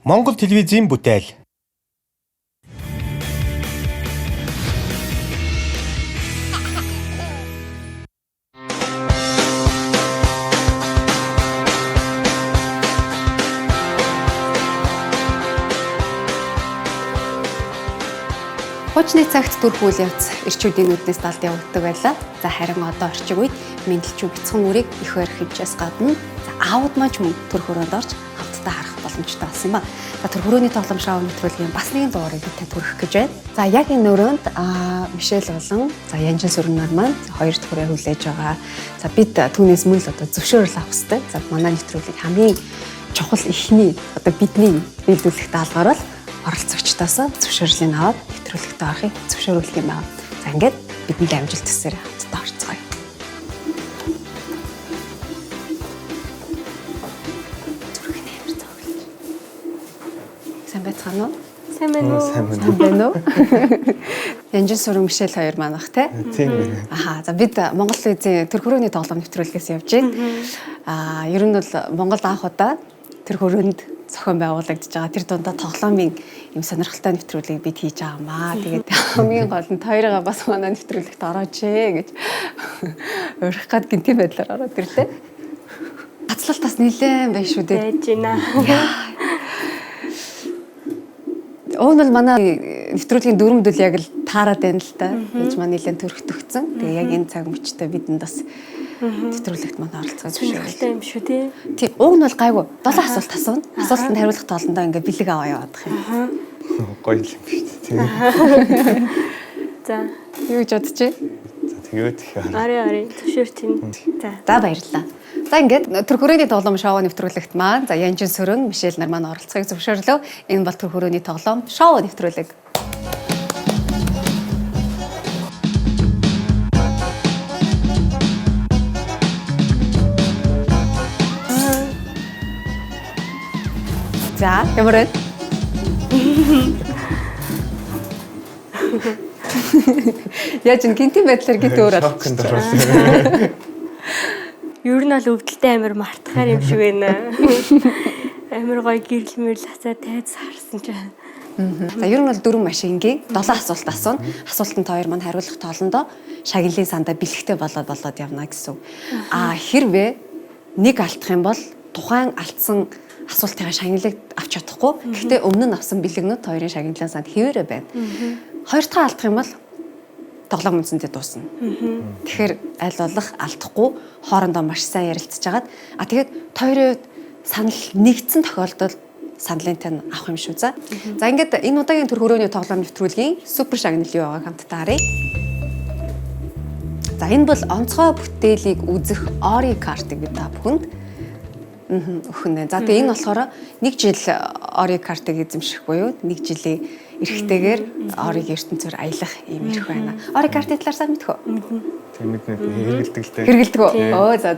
Монгол телевизийн бүтээл. Хуучны цагт төрх үйл явц эрчүүдийн нүднээс далд явагддаг байлаа. За харин одоо орчин үед мэдлэлчүү бяцхан үрийг их ойр хэмжээс гадна аауд маань ч мөн төрх өрөөнд орж хамтдаа харах боломжтой болсон юм ба. За төрх өрөөний тоглоом шоу нэвтрүүлгийн бас нэгэн дугаарыг бид танд хүргэх гэж байна. За яг энэ өрөөнд Мишель болон Янжин Сүрэн нар маань хоёр төхөрөө хүлээж байгаа. За бид түүнээс мөн л одоо зөвшөөрөл авах хэрэгтэй. За манай нэвтрүүлгийг хамгийн чухал ихний одоо бидний биелүүлэх даалгаар бол оролцогчдоос зөвшөөрлийг аваад нэвтрүүлэгт орохыг зөвшөөрүүлэх юм байна. За ингээд бидний амжилт төсөөр хамтдаа орцгоё. Зүрхний амир зовлоо. Сайн байцгаана уу? Сайн байна уу? Сайн байна уу? Янжин Сүрэн Мишель хоёр манах те. Тийм байна. Аха. За бид Монгол телевизийн төрх өрөөний тоглоом нэвтрүүлгээс явж байна. Ер нь бол Монголд анх удаа төрх өрөөнд зохион байгуулагдж байгаа. Тэр дундаа тоглоомын юм сонирхолтой нэвтрүүлгийг бид хийж байгаамаа. Тэгээд хамгийн гол нь хоёроо бас манай нэвтрүүлэгт орооч гэж урих гад гинти байдлаар ороод ирлээ. Хацлалт бас нэлээд байна шүү дээ. Байж байна. Уун бол манай нэвтрүүлгийн дүрмдэл яг л таарад байна л да. Гэж маань нэлээд төрхтөгцөн. Тэгээ яг энэ цаг мөчтөө бидэнд бас нэвтрүүлэгт маань оролцоход зөвшөөрөлтэй юм шүү тий. Тийм, уг нь бол гайгүй. 7 асуулт асууна. Асуултанд хариулах тоолондоо ингээ бэлэг аваа яваадах юм. Гоё юм биш үү? За. Юу гэж бодож байна? За тэгээд их Ари зөвшөөрч байна. За. За баярлалаа. За ингээд төрх өрөөний тоглоом шоу нэвтрүүлэгт маань за Янжин Сүрэн, Мишель нар маань оролцохыг зөвшөөрлөө. Энэ бол төрх өрөөний тоглоом шоу нэвтрүүлэг. За, ямар вэ? Яаж ин гинти байдлаар гит өөр шокнд орсон. Ер нь бол өвдөлтөй амир мартахаар юм шиг байна. Амир гоё гэрэл мэрэл хацаа тайз харсан ч. За ер нь бол 4 машингийн 7 асуулт асууна. Асуултанд хоёр маань хариулах тоолондоо шагналын сандаа бэлэгтэй болоод явна гэсэн үг. Хэрвээ нэг алдах юм бол тухайн алдсан асуултын шагналыг авч чадахгүй. Гэхдээ өмнө нь авсан бэлэгнүүд хоёрын шагналын санд хэвээрээ байна. Хоёр дахь алдах юм бол тоглоом үнцэндээ дуусна. Тэгэхээр аль болох алдахгүй хоорондоо маш сайн ярилцж агаад тэгээд хоёрын санал нэгдсэн тохиолдолд саналын тань авах юм шүү. За ингээд энэ удаагийн төрх өрөөний тоглоом нэвтрүүлгийн супер шагнал юу байгааг хамтдаа харъя. За энэ бол онцгой бүтээлийг үзэх ори картыг бид та бүхэнд өгнө. За тэгээ энэ болохоор 1 жил ори картыг эзэмших буюу 1 жилийн эрэхтэйгээр ориг ертөнцөөр аялах юм ирэх байна. Ори картын талаар сайн мэдэх үү? Тийм мэднэ хэрэгэлдэг л дээ. Хэрэгэлдэг үү? Оо за.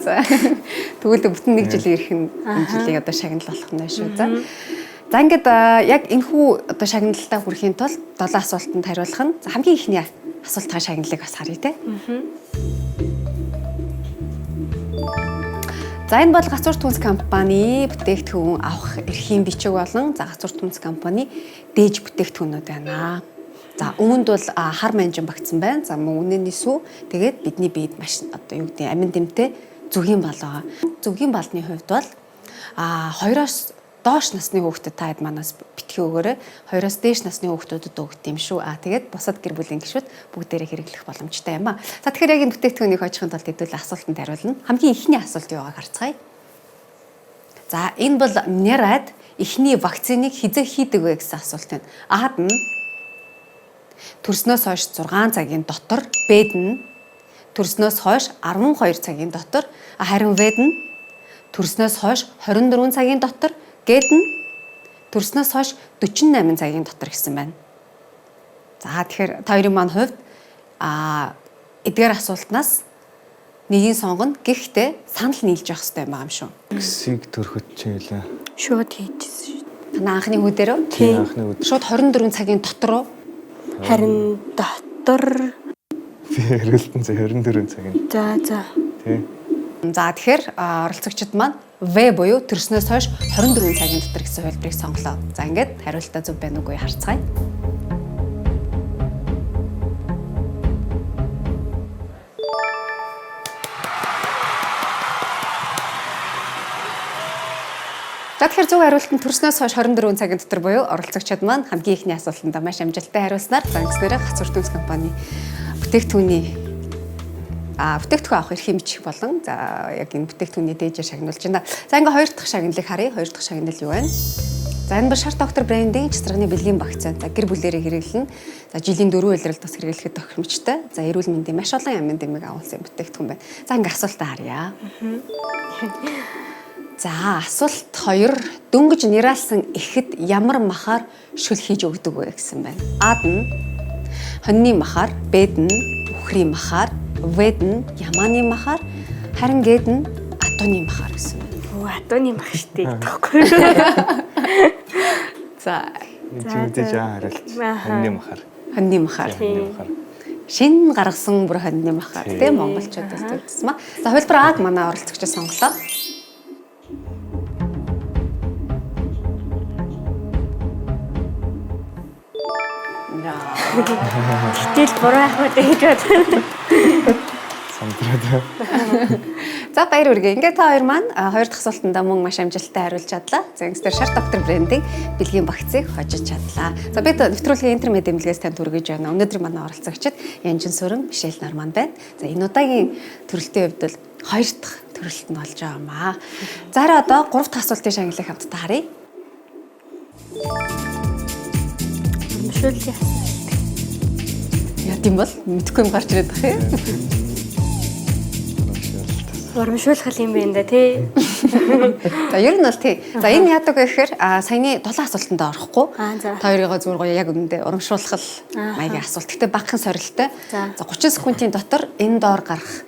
Тэгвэл бүтэн 1 жилийн ирэх нь энэ жилийн одоо шагнал болох нь шүү. За ингээд яг энэхүү одоо шагналтай хүрэхийн тулд 7 асуултанд хариулах нь хамгийн ихний асуултын шагналыг бас харъя те. За энэ бол Гацуур Түнс компани бүтээгдэхүүн авах эрхийн бичиг болон Гацуур Түнс компани дээж бүтээгдэхүүнүүд байна. За үүнд бол хар манжин багтсан байна. За мөн үнэний сүү тэгээд бидний биед маш одоо юу гэдэг амин дэмтэй зүгийн бал байгаа. Зүгийн балны хувьд бол 2-оос доош насны хүүхдэд та хэд манаас битгий өгөөрэй. 2-оос дээш насны хүүхдүүдэд өгд юм шүү. Тэгээд бусад гэр бүлийн гишүүд бүгдээрээ хэрэглэх боломжтой юм ба. За тэгэхээр яг энэ бүтээгдэхүүнийг хожихын тулд хэдүүл асуултанд хариулна. Хамгийн ихний асуулт юу байгааг харцгаая. За энэ бол нярад эхний вакциныг хизээ хийдэг вэ гэсэн асуулт байна. Аад нь төрснөөс хойш 6 цагийн дотор, Б нь төрснөөс хойш 12 цагийн дотор, харин В нь төрснөөс хойш 24 цагийн дотор, Г нь төрснөөс хойш 48 цагийн дотор гэсэн байна. За тэгэхээр та хоёрын маань хувьд эдгээр асуултнаас нэгийг сонгоно. Гэхдээ санал нийлж явах хэрэгтэй юм шүү. Гисийг төрөхөд чийлээ. Шууд хийчихсэн шүү. Танаа анхны хүүдээр үү? Тийм анхны хүүд. Шууд 24 цагийн дотор уу? Харин дотор Хэрэгэлтэн 24 цагийн. За. Тий. За тэгэхээр оролцогчид маань В буюу төрснөөс хойш 24 цагийн дотор гэсэн хувилбарыг сонголоо. За ингээд хариултаа зөв байна уугүй харцгаая. За тэгэхээр зөв хариулт нь төрснөөс хойш 24 цагийн дотор буюу оролцогчид маань хамгийн ихний асуултанд маш амжилттай хариулснаар зангиснараа Гац Хүртүнс компани бүтээгдэхүүн авах эрх хэмжих болон за яг энэ бүтээгдэхүүний дээжээр шагнуулж байна. За ингээ хоёр дахь шагналыг харъя. Хоёр дахь шагнал юу вэ? За энэ бол Шар доктор брендийн цэцэрэгний бэлгийн вакцин. За гэр бүлээрээ хэрэглэн за жилийн 4 улиралд бас хэрэглэхэд тохиромжтой. За эрүүл мэндийн маш олон амин дэмэг агуулсан бүтээгдэхүүн байна. За ингээ асуултаа харъя. За асуулт 2 дөнгөж нираалсан эхэд ямар махаар шүл хийж өгдөг вэ гэсэн байна. Ад нь хоньны махаар, Б'д нь үхрийн махаар, В'д нь ямааны махаар, харин Г'д нь атууны махаар гэсэн байна. Оо атууны мах штий гэхгүй. За Жигдэж хариулт. Хоньны махаар. хоньны махаар. Шинэ гаргасан бүр хоньны махаар тийм монголчуудаас төгссөн маа. За хувилбар Аг манай оролцогчид сонголоо. Гэтэл буруу ахмад гэж бодлоо. Сандраад. За баяр хүргэе. Ингээд та хоёр маань хоёр дахь асуултандаа мөн маш амжилттай хариулж чадлаа. За ингэснээр Шар доктор брендийн бэлгийн вакцыг хожиж чадлаа. За бид нэвтрүүлгийн интернет дэмлэгээс танд хүргэж байна. Өнөөдөр манай оролцогчид Янжин Сүрэн, Мишель Норман байна. За энэ удаагийн төрөлтийн хувьд бол хоёр дахь төрөлт нь болж байгаа маа. За хараа одоо гурав дахь асуултын шагналыг хамтдаа харъя. Шүлээ. Яа тийм бол мэдхгүй юм гарч ирээд бах юм. Урамшуулах юм байна да тий. За ер нь бол тий. За энэ яадаг вэ гэхээр саяны 7 асуултанд орохгүй. За. Та хоёрыгоо зүгээр гоё яг үнэндээ урамшуулах маягийн асуулт. Гэтэ багахан сорилттой. За. За 30 секундын дотор энэ доор гарах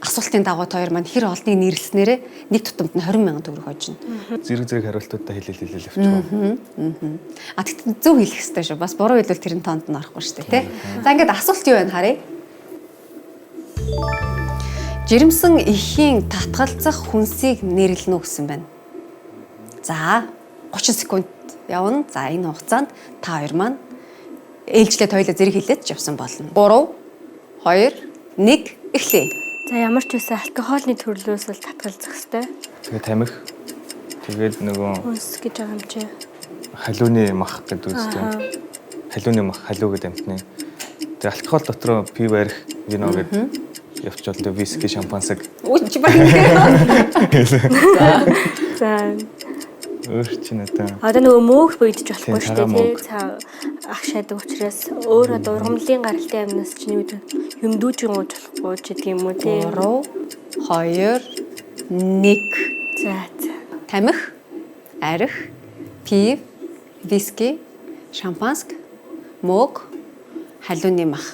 асуултын дагуу та хоёр маань хэр олныг нэрлснээрээ нэг тутамд нь 20,000 төгрөг хожно. Зэрэг хариултуудаа хэлэл авчихгүй. Тэгтээ зөв хэлэх хэрэгтэй шүү. Бас буруу хэлвэл тэр нь тоонд нь орохгүй шүү дээ, тий. За ингээд асуулт юу байна харъя. Жирэмсэн эхийн татгалзах хүнсийг нэрлэнэ гэсэн байна. За 30 секунд явна. За энэ хугацаанд та хоёр маань ээлжлээд хоёулаа зэрэг хэлээд явсан болно. 3 2 1 эхлэе. За ямар ч байсан алкогольны төрлөөс л татгалзах хэрэгтэй. Тэгээ тамхи. Тэгээд нөгөө Хүнс гэж байгаа юм чи. халууны мах гэдэг үстэй. Халууны мах, халуу гэдэг амтны. Тэгээ алкогол дотроо пив арих, вино гэдэг явчвал тэгээ виски, шампансаг. Үуч баг ингэ. За Өөр чинь одоо одоо нөгөө мөөх бийдэж болохгүй Тийм, шүү цагаан дээ мөг. тий. Цаа ах шаадаг учраас өөр одоо ургамлын гаралтай амнаас чинь юу юм дүүжин ууж болохгүй ч гэдэг юм уу тий. 3 2 1 За за. тамхи, арих, пив, виски, шампанск, мөг, халууны мах.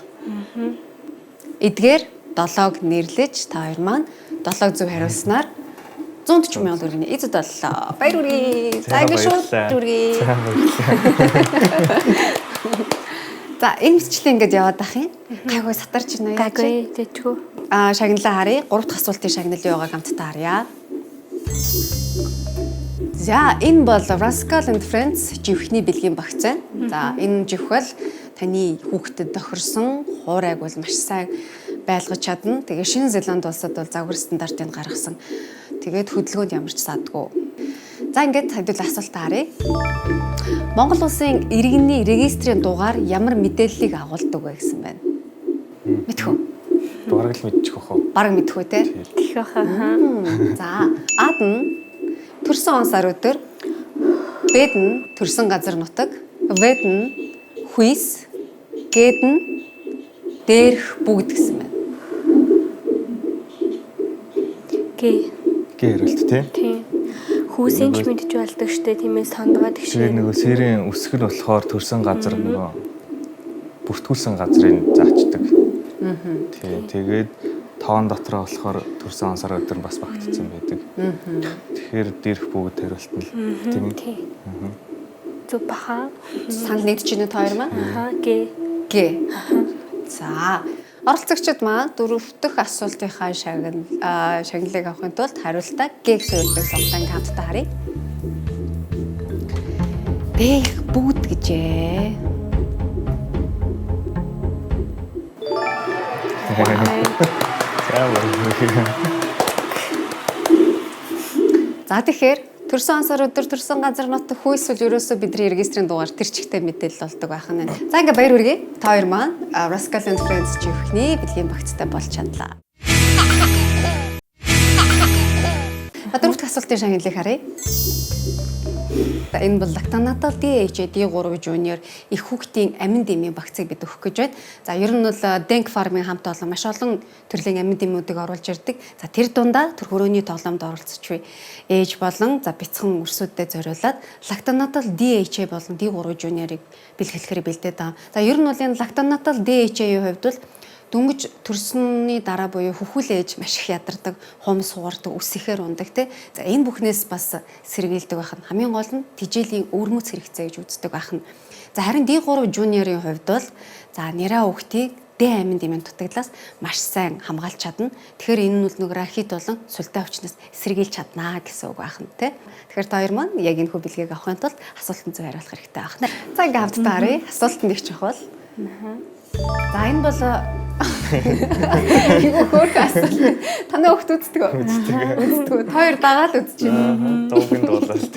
Эдгээр 7-ог нэрлэж та хоёр маань 7-ог зөв хариулснаар 140,000 төгрөгийн эзэд боллоо. Баяр хүргэе. За ингэ шууд хүргэе. За энэ мэсчлээ ингэж яваад ах юм. Гайгүй сатарч байна яа чи. Гайгүй тэжгүй. Шагналаа харъя. 3 дахь асуултын шагнал юу байгааг хамтдаа харъя. За энэ бол Rascal and Friends живхний бэлгийн вакцин. За энэ живх бол таны хүүхдэд тохирсон хуурайг бол маш сайн байлгаж чадна. Тэгээ Шинэ Зеланд улсад бол загвар стандартыг гаргасан. Тэгээд хөдөлгөөнд ямар ч садгүй. За ингээд хэдүүл асуулт харъя. Монгол улсын иргэний регистрийн дугаар ямар мэдээллийг агуулдаг вэ гэсэн байна. Мэдхүү. дугараг л мэдчих واخ. Бараг мэдхүү те. Тих баха. За ад нь төрсөн он сар өдөр, Б'д нь төрсөн газар нутаг, В'д нь хүйс, Г'д нь дээрх бүгд гэсэн байна. Гэ Гэрэлт тий. тий. Хүүсийн ч мэдж болдог штэ тиймээс сондгоод Тэгээ гişээ. нөгөө сэрийн үсэг нь болохоор төрсэн газар нөгөө бүртгүүлсэн газрыг заачдаг. Тий. Тэгээд тоон дотроо болохоор төрсэн ансаар өдөр бас багтцсан байдаг. Тэгэхээр дээрх бүгд хариулт нь тийм ээ. Тий. Зүг баха. Санал нэгдэж байна та хоёр маань? Аа гэ. Г. За Оролцогчид маань 4 дахь асуултынхаа шагналыг авахын тулд хариултаа Г-г суурилдаг сонголтыг хамтдаа харъя. Бэх бүгд гэжээ. За тэгэхээр төрсөн ансаар өдөр төрсөн газар нутаг хүйсэл ерөөсөө бидний регистрийн дугаар тэр чигтээ мэдээлэл болдог байх нь. За ингээ баяр хүргэе. Та хоёр маань Rascal and Friends чихний бэлгийн багцтай болж чадлаа. Дөрөвт асуултын шагналыг харъя. Энэ бол лактонаtal DHA D3 Junior их хүүхдийн амин дэмийн багцыг бид өгөх гэж байна. За ер нь бол Denk Farm-ын хамт олон маш олон төрлийн амин дэмүүдийг оруулж ирдэг. За тэр дундаа төр хөрөөний тоглоомд оролцож буй ээж болон за бяцхан өрсөддөд зориулаад лактонаtal DHA болон D3 Junior-ыг бэлгэлэхээр бэлдээд байгаа. За ер нь бол энэ лактонаtal DHA-ийн хувьд бол дөнгөж төрсөний дараа буюу хөхүүл ээж маш их ядардаг, хумс хугардаг, үс ихээр ундаг тий. За энэ бүхнээс бас сэргийлдэг байх нь хамгийн гол нь тижээлийн өвөрмөц хэрэгцээ гэж үздэг байх нь. За харин D3 Junior-ийн хувьд бол за нэраа хүүхдийг Д амин дэмийн дутагдлаас маш сайн хамгаалж чадна. Тэгэхээр энэ нь бол нэг рахит болон сүлтэй өвчнөөс сэргийлж чаднаа гэсэн үг байх нь тий. Тэгэхээр та хоёр маань яг энэ хүү бэлгийг авахын тулд асуултанд зөв хариулах хэрэгтэй байх нь. За ингээ хамтдаа харъя. Асуултанд их чухал. За энэ бол юу хөөх асуулт. Танай хөлт үздэг үү? Үздэг. Хоёр дагаад үзэж байна. Дуугийн дуулалт.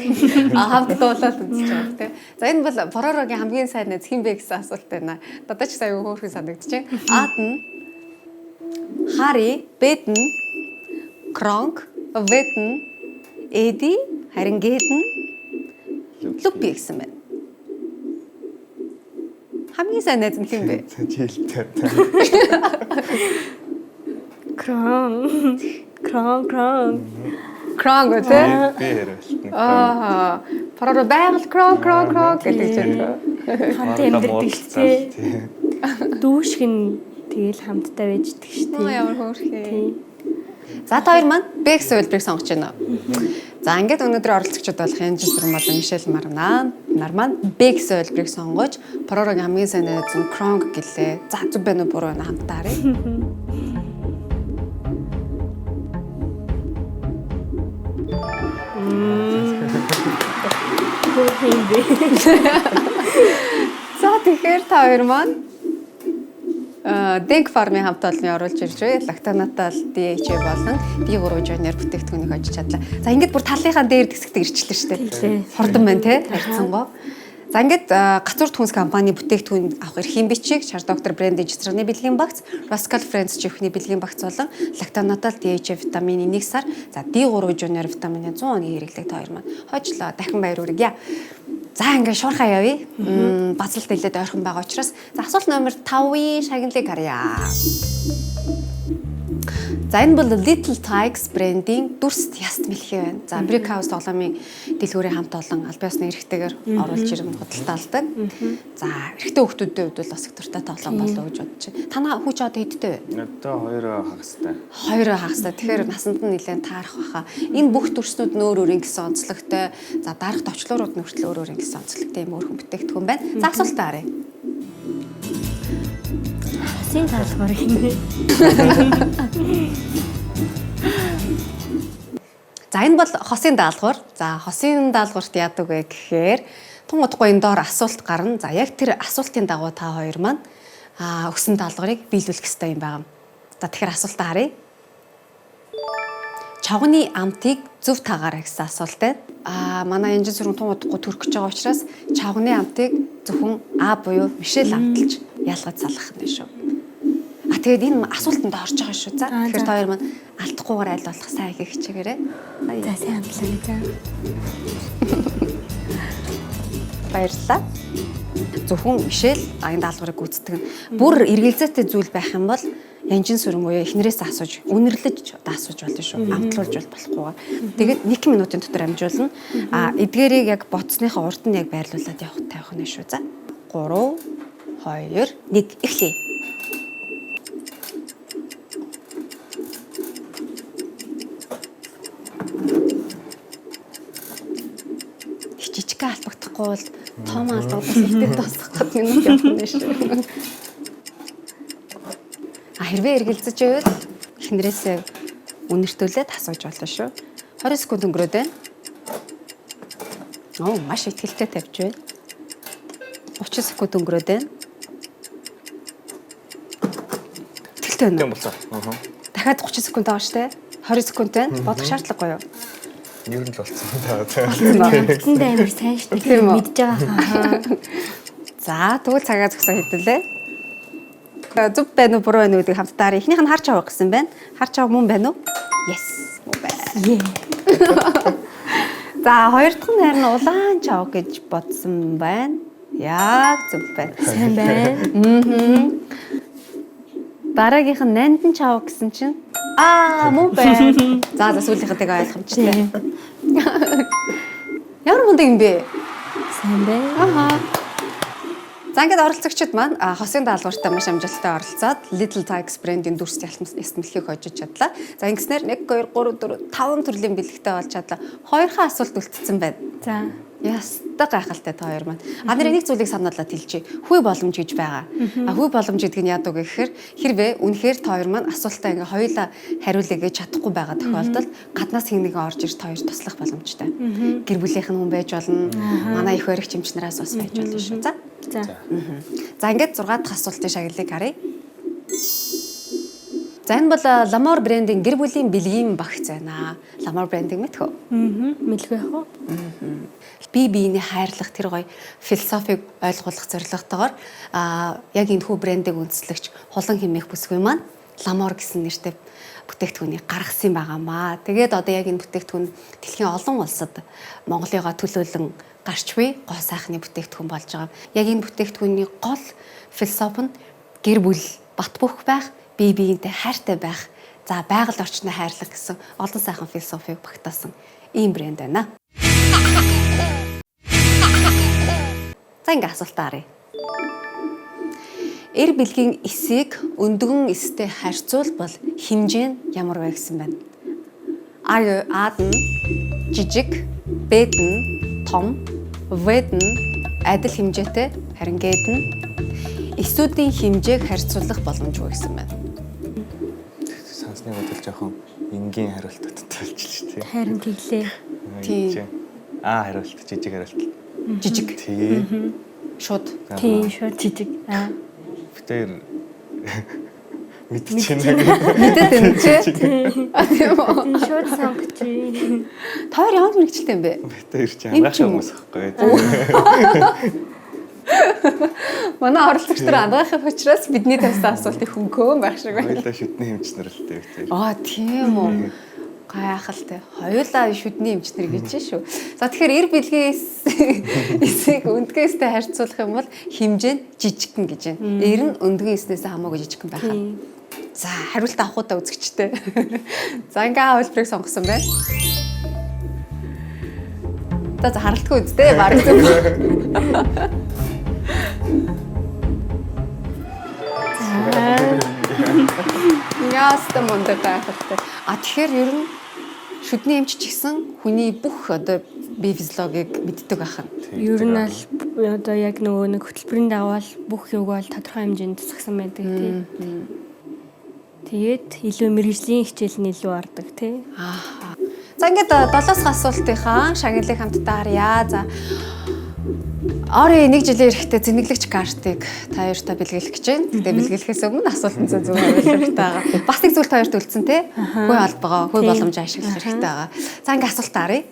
Хамт дуулаад үзэж байгаа тийм. За энэ бол Поророгийн хамгийн сайн найз хэн бэ гэсэн асуулт байна. Надад ч сая хөөхөн санагдчихэв. Аад нь Хари, Бэд нь Кронк, Вэд нь Эди, харин Гэд нь Лупи гэсэн байна. Хамгийн сайн найз нь хэн бэ? Жилтэй. Крон гэдэг. Би хэрэг. Пороо байгаль крон гэдэг чинь. хамт амьдэрдэг шүү. Дүүшг нь тэгэл хамтдаа байждаг шүү. Ямар хөөрхий. За та хоёр маань Б гэсэн үйлдвэрийг сонгож байна. За ингээд өнөөдөр оролцогчид болох Янжин Сүрэн болон Мишель нар маань Б гэсэн үйлдвэрийг сонгож Поророгийн хамгийн сайн найз нь Кронг гэлээ. За зүг байна уу буруу байна хамтдаа харъя. За тэгэхээр та хоёр маань Denk Farm-ын хамт олонний оруулж ирж байгаа лактонаtal DHA болон D3 Junior бүтээгдэхүүнийг хожиж чадлаа. За ингээд бүр талынхаа дээр хэсэгт ирчлээ шүү дээ. Хордон байна те харьцангуй. За ингээд гацуурт хүнс компани бүтээгдэхүүн авах эрхийн бичиг, Шар доктор брэнд регистрийн бэлгийн багц, Rascal Friends чихний бэлгийн багц болон лактонаtal DHA витамины 1 сар, за D3 Junior витамины 100 оны хэрэглэг та хоёр маань хожлоо. Дахин баяр хүргье. За ингээ шуурхаа явъя. Бацалт хэлээд ойрхон байгаа учраас за асуулт номер 5-ийн шагналыг харъя. За энэ бол Little Tikes брендийн дүрст яст мэлхий байна. За Brick House тоглоомын дэлгүүрийн хамт олон аль биесны эрхтэйгээр оруулж ирэн худалдаалдаг. За эрхтэй хүүхдүүдийн хувьд бол бас их дуртай тоглоом болов гэж бодож байна. Танаа хүүч одоо хэдтэй вэ? Одоо 2 хагастай. 2 хагастай. Тэгэхээр насанд нь нэлээд таарах байхаа. Энэ бүх дүрснүүд нөөр өөр ингэсэн онцлогтой. За дарах товчлуурууд нь хүртэл өөр өөр ингэсэн онцлогтой юм өөрхөн бүтээгдэхүүн байна. За асуултаа харъя. Син таалгаар хийнэ. За энэ бол хосын даалгавар. За хосын даалгаварт яадаг вэ гэхээр тун удахгүй энэ доор асуулт гарна. За яг тэр асуултын дагуу та хоёр маань өгсөн даалгаврыг биелүүлэх ёстой юм байна. За тэгэхээр асуултаа харъя. Чавганы амтыг зөв тагаарай гэсэн асуулт байна. Манай Янжин Сүрэн тун удахгүй төрөх гэж байгаа учраас чавганы амтыг зөвхөн А буюу Мишель амталж ялгаж салгах нь шүү. Тэгээд энэ асуултанд орж байгаа шүү. За тэгэхээр та хоёр маань алдахгүйгээр аль болох сайн хийх хичээгээрэй. За сайн амтлаа за. Баярлалаа. Зөвхөн Мишель энэ даалгаврыг гүйцэтгэх нь бүр эргэлзээтэй зүйл байх юм бол Янжин Сүрэн буюу эхнэрээс асууж, үнэрлэж асууж болно шүү. Амтлуулж болохгүйгээр. Тэгээд 1 минутын дотор амжуулна. Эдгээрийг яг бодсныхаа урд нь яг байрлуулад явах тавих нь шүү. За 3 2 1 эхлэе. Жижигхэн албагдахгүй бол том алдагдал ихтэй тосох гэдэг юм явах нь шүү. хэрвээ эргэлзэж байвал эхнэрээсээ үнэртүүлээд асууж болно шүү. 20 секунд өнгөрөөд байна. Оо, маш ихтгэлтэй тавьж байна. 30 секунд өнгөрөөд байна. Ихтгэлтэй байна. Тийм болцоо. Дахиад 30 секунд байгаа штэ. 20 секунд байна. Бодох шаардлагагүй юу? Ер нь л болцсон даа. Тэнд амар сайн шүү дээ. Тийм үү? Мэдж байгаа. За, тэгвэл цагаа зогсоо хэдүүлээ. Зүг байна уу, буруу байна уу гэдгийг хамтдаа эхнийх нь харж авах гэсэн байна. Харж авах мөн байна уу? Yes, мөн байна. За, хоёр дахь нь харин улаан чав гэж бодсон байна. Яг зөв байна. Сайн байна. Дараагийнх нь нандин чав гэсэн чинь мөн байна. За, сүүлийнхэнтэйг ойлгомжтой. Ямар мундаг юм бэ? Сайн байна. За ингээд оролцогчид маань хосын даалгавартай маш амжилттай оролцоод Little Tikes брэндийн дүрс ялмэлхийг хожиж чадлаа. За ингэснээр 1 2 3 4 5 төрлийн бэлэгтэй болж чадлаа. Хоёрхан асуулт үлдсэн байна. За. Ястаа гайхалтай та хоёр маань. Нэр нэг зүйлийг сануулаад хэлчихье. Хүй боломж гэж байгаа. Хүй боломж гэдэг нь яадаг вэ гэхээр хэрвээ үнэхээр та хоёр маань асуултаа ингээ хоёулаа хариулъя гэж чадахгүй байгаа тохиолдолд гаднаас хэн нэгэн орж ирж та хоёр туслах боломжтой. Гэр бүлийнх нь хүн байж болно. Манай их баригч эмчнараас бас байж болно шүү. За. За ингээд 6 дахь асуултын шагналыг харъя. За энэ бол Lamor брендийн гэр бүлийн бэлгийн багц байна. Lamor брендийг мэдэх үү? Мэдгүй яах вэ? Бие биений хайрлах тэр гоё философиг ойлгуулах зорилготойгоор яг энэ хүү брендийг үндэслэгч хулан хэмээх бүсгүй маань Lamor гэсэн нэртэй бүтээгдэхүүнийг гаргасан байгаамаа. Тэгээд одоо яг энэ бүтээгдэхүүн дэлхийн олон улсад Монголыгаа төлөөлөн гарч буй гоо сайхны бүтээгдэхүүн болж байгаа. Яг энэ бүтээгдэхүүний гол философи нь гэр бүл бат бөх байх, бие биентэй хайртай байх, за байгаль орчны хайрлах гэсэн олон сайхан философиг багтаасан ийм брэнд байна. За ингээ асуултаа харъя. Эр бэлгийн эсийг өндгөн эстэй харьцуулбал хэмжээ нь ямар вэ гэсэн байна. Аад нь жижиг, Б нь том, В нь адил хэмжээтэй, харин Г нь эсүүдийн хэмжээг харьцуулах боломжгүй гэсэн байна. Сансныг бодвол жоохон энгийн хариултад тавьчихлаа тий. Харин тэглээ. Тийм. Хариулт, жижиг хариулт. Жижиг. Тий. Шууд. Тийм шууд жижиг. Битээр мэдчихэв. Мэдээд байна чи. Тийм үү? Шууд сонгож. Та хоёр ямар мэрэгчлээ юм бэ? Битээр чи ангаахын хүмүүс байхгүй. Манай оролцогч нар ангаахын учраас бидний тавьсан асуултыг хөнгөөн байх шиг байна. Хоёулаа шүдний хэмжнэрэлтэй битээр. Тийм үү? Гайхалтай. Хоёулаа шүдний эмчнэр гэж шүү. За тэгэхээр эр бэлгийн эсийг өндгөн эстэй харьцуулах юм бол хэмжээ нь жижигхэн гэж байна. Эр нь өндгөн эснээс хамаагүй жижигхэн байх. За хариулт авахудаа үзэгчтэй. За ингээ хөлбрийг сонгосон байна. За харалтгүй үстэй баг зөв. Яаста мундаг гайхалтай. Тэгэхээр ер нь шүдний эмч ч гэсэн хүний бүх одоо бие физиологийг мэддэг ахна. Ер нь бол одоо яг нөгөө нэг хөтөлбөрийн дагавал бүх юуг бол тодорхой хэмжээнд засгсан байдаг тийм. Тэгээд илүү мэрэгжлийн хичээл нь илүү ордог тийм. За ингээд 7-ос асуултынхаа шагналыг хамтдаа харъя. За Ори нэг жилийн эрэхтэй зэниглэгч картыг та хоёртаа бэлгэлэх гэж байна. Гэтэ бэлгэлэхээс өмнө асуултанд зөв хариулах хэрэгтэй байгаа. Бас нэг зүйл та хоёрт үлдсэн те. Хүй холбогоо, хүй боломж ашиглах хэрэгтэй байгаа. За ингээ асуулт харъя.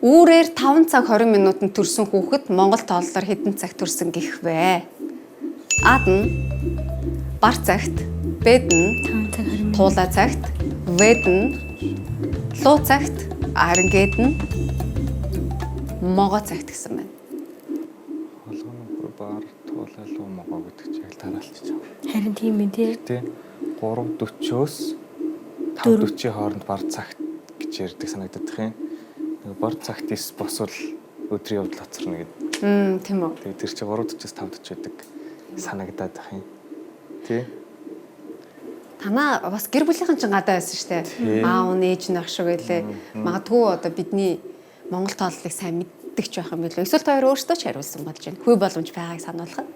Үүрээр 5 цаг 20 минутанд төрсөн хүүхэд Монгол тооллоор хэдэн цаг төрсөн гэх вэ? Аад нь бар цагт, Б нь 5 цаг 20 минут. Туулаа цагт, В нь луу цагт, харин Г нь могоо цагт гэсэн байна. Холгоны бар туулалуу могоо гэдэг чинь яг тараалтч байгаа. Харин тийм ээ тий. Тэ 3:40-оос 5:40-ийн хооронд бар цагт гэж ярьдаг санагдаад байна. Нэг бар цагт ис босвол өдрийн явдал хоцорно гэдэг. Тийм үү. Тэгээ тэр чинь 3:40-оос 5:40 байдаг санагдаад байна юм. Тэ? Танаа бас гэр бүлийнхэн ч гадаа байсан шүү дээ. Аав ээж нь ах шиг байлээ. Магадгүй одоо бидний Монгол тооллыг сайн мэддэг ч байх юм билүү. Эсвэл та хоёр өөрсдөө ч хариулсан болж байна. Хүй боломж байгааг сануулхад.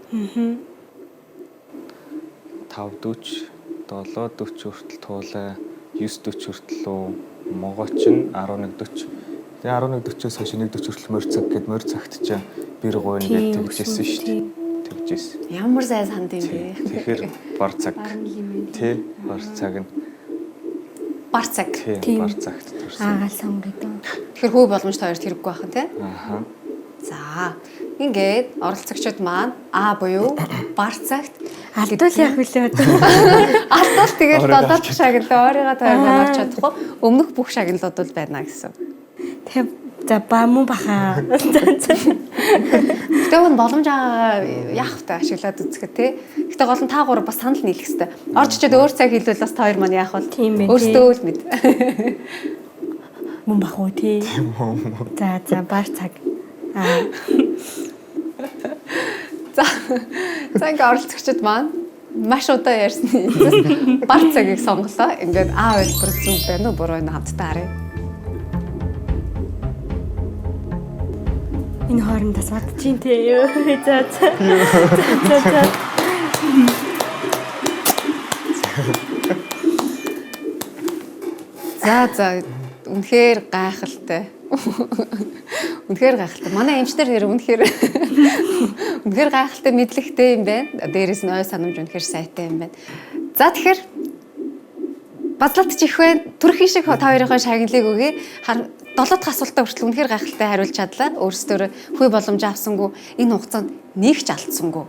5:40, 7:40 хүртэл туулаа, 9:40 хүртэл могооч нь 11:40. Тэгээ 11:40-оос хойш 1:40 хүртэл морь цаг гэд морь цагт ч бэр гойно гэж тэгжсэн шүү дээ. Тэгжсэн. Ямар сайн санд юм бэ? Тэгэхээр бар цаг. Тий, бар цаг нь. Бар цаг. Тий, бар цагт төрсөн. Аагаал сонгодог. Тэгэхээр хүү боломжтой хоёрт хэрэггүй байх нь тий. Ааха. За ингээд оролцогчид маань буюу бар цагт Алдвал яах вүлээ одоо. алдвал тэгээд одоо шагнал өөрийгөө тойрноо авч чадахгүй өмнөх бүх шагналууд бол байна гэсэн. Тэг за бамуу баха. Гэтэ энэ боломж яах вэ ашиглаад үзэхэд тий. Гэтэ гол нь та гур бас санал нийлэх хэрэгтэй. Орж ичээд өөр цаг хэлвэл бас та хоёр маань яах вэ? Өөртөө л мэд. Мөн бах уу тий. За бар цаг. За ингээ оролцогчид маань маш удаа ярьсны эцэс бар цагийг сонголоо. Ингээд хэлбэр зүг байна уу буруу нь хамтдаа харъя. Энэ хоорондоо бодчих тий. За үнэхээр гайхалтай. Үнэхээр гайхалтай. Манай эмчнэр нэр үнэхээр гайхалтай мэдлэгтэй юм байна. Дээрээс нь ой санамж үнэхээр сайтай юм байна. За тэгэхээр базлалт чих вэ? Төрхийн шиг та хоёрын шагналыг өгье. 7 дахь асуултаа хүртэл үнэхээр гайхалтай хариулж чадлаа. Өөрсдөө хүй боломж авсангүй энэ хугацаанд нэг ч алдсангүй.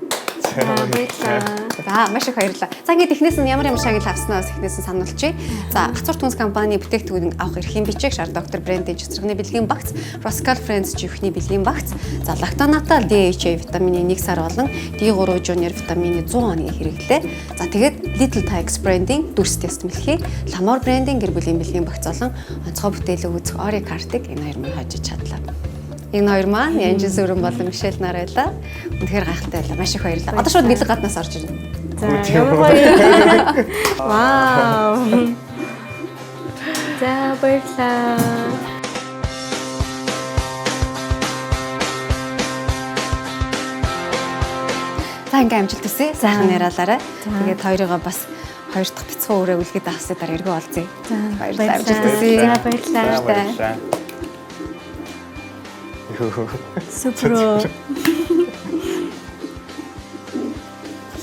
За маш их баярлалаа. За ингээд эхнээс нь ямар шагнал авснаас эхнээс нь сануулчих. За Гацуур Түнс компани бүтээгдэхүүнийг авах эрхийн бичиг Шар доктор брендийн цэцэрхний бэлгийн багц, Roscal Friends чихний бэлгийн багц, за лактонатал DHA витамины 1 сар болон D3 Junior витамины 100 хоногийн хэрэглээ. За тэгээд Little Tikes брендийн дүрс тест мэлхий, Lamor брендийн гэр бүлийн бэлгийн багц болон онцгой бүтээлэг үзэх Ori картыг энэ хоёр маань хожиж чадлаа. Энэ хоёр маань Янжин Сүрэн болон Мишель нар байлаа. Үнэхээр гайхалтай байлаа. Маш их баярлалаа. Одоо шууд бэлэг гаднаас орж ирнэ. За ямар баярлалаа. Вау. За баярлалаа. За ингээм амжилт хүсье. Сайхан яриалаарай. Тэгээд хоёрыгоо бас хоёр дахь бяцхан өрөө үлгээд авсаа дараа эргүү олзъя. Баярлалаа. Амжилт хүсье. За баярлалаа. Супер.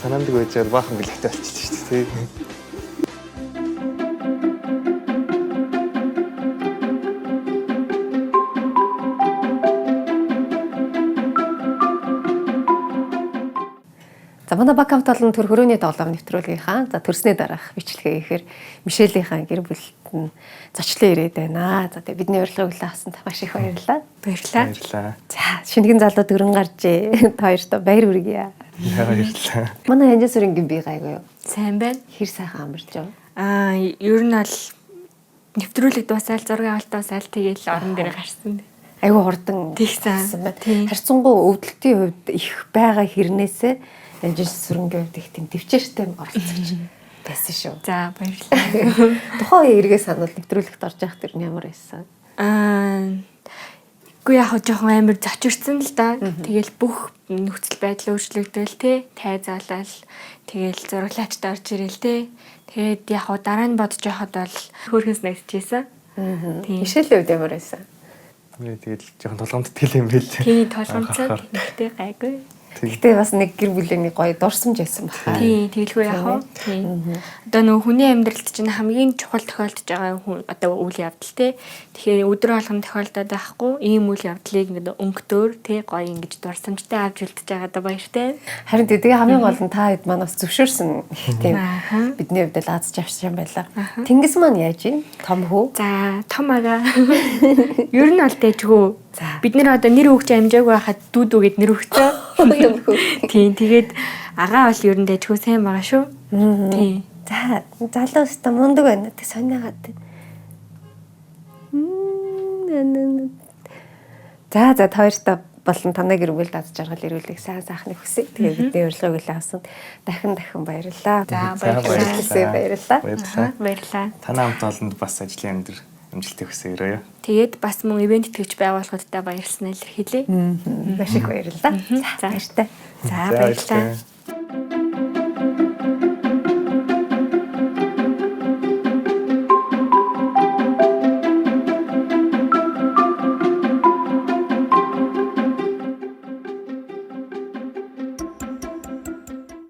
Санамдаг байжгаад баахан гэлэгтэй болчихсон шүү дээ. За манай Бакамт болон төр хөрөөний тоглоом нэвтрүүлгийнхаа за төрснөө дараах бичлэгээ ихээр Мишелийнхаа гэр бүлд нь зочлон ирээд байна. За тэгээ бидний урилгыг авсанд маш их баярлалаа. Баярлалаа. За шинэгэн залуу дөрөн гарчээ. Та хоёрт баяр хүргье. Баярлалаа. Манай Янжин Сүрэнгийн бие гайгүй юу? Сайн байна. Хэр сайхан амарч байгаа. Ер нь бол нэвтрүүлэг дуусаад зураг авалт дуусаад тэгээл орон дээр гарсан. Айгүй хурдан тэгсэн байна. Харьцангуй өвдөлтийн хувьд их байгаа хэрнээсээ Янжин Сүрэнгийн хувьд их тийм төвчээртэй оролцож байсан шүү. За баярлалаа. Тухайн эргээ санал нэвтрүүлэгт орж явах тэр нь ямар байсан? Үгүй яг жоохон амар зочирсан л да. Тэгэл бүх нөхцөл байдал өөрчлөгдөөл те. Тайзаалал тэгэл зураглаачтай орж ирэл те. Тэгээд яг дараа нь бодож байхад бол хөөрхөнс нэгсчихсэн. Тийм. Мишелийн хувьд ямар байсан? Тэгэл жоохон толгомдтгэл юм байл. Тийм толгомцоо тэгтээ гайгүй. Гэхдээ бас нэг гэр бүлийн гоё дурсамж байсан баха. Тийм, тэгэлгүй яах вэ? Тийм. Одоо нөгөө хүний амьдралд чинь хамгийн чухал тохиолдож байгаа одоо үйл явдал те. Тэгэхээр өдөр болгон тохиолдоод байхгүй ийм үйл явдлыг ингээд өнгөтөр те гоё ингэж дурсамжтай авч үлдэж байгаадаа баяртай. Харин тэгээ хамгийн гол нь та хэд манаас зөвшөөрсөн тийм бидний хувьд л азж авсан юм байлаа. Тэнгис маань яаж ийн? Том хүү? За, том ага. Ер нь бол дэжгүү. Бид нэр одоо нэр өгч амжаагүй байхад дүүдүү гэд нэр өгчөө. Тийм, тэгээд агаа бол ер нь дэжгүү сайн байгаа шүү. Тийм. За, залуу өстө мундаг байна. Тэг сониагаад. За, та хоёртаа болон танай гэр бүл даз жаргал ирүүлэх сайн сайхныг хүсье. Тэгээд бидний урилгыг л авсан. Дахин баярлалаа. За, баярлалаа. Баярлалаа. Танай хамт олонд бас ажлын өндөр амжилтыг хүсье өрөөё. Тэгээд бас мөн ивент итгэвч байгууллагуудтай баярлснаа илэрхийлье. Маш их баярлалаа. За, баяртай. За, баярлалаа.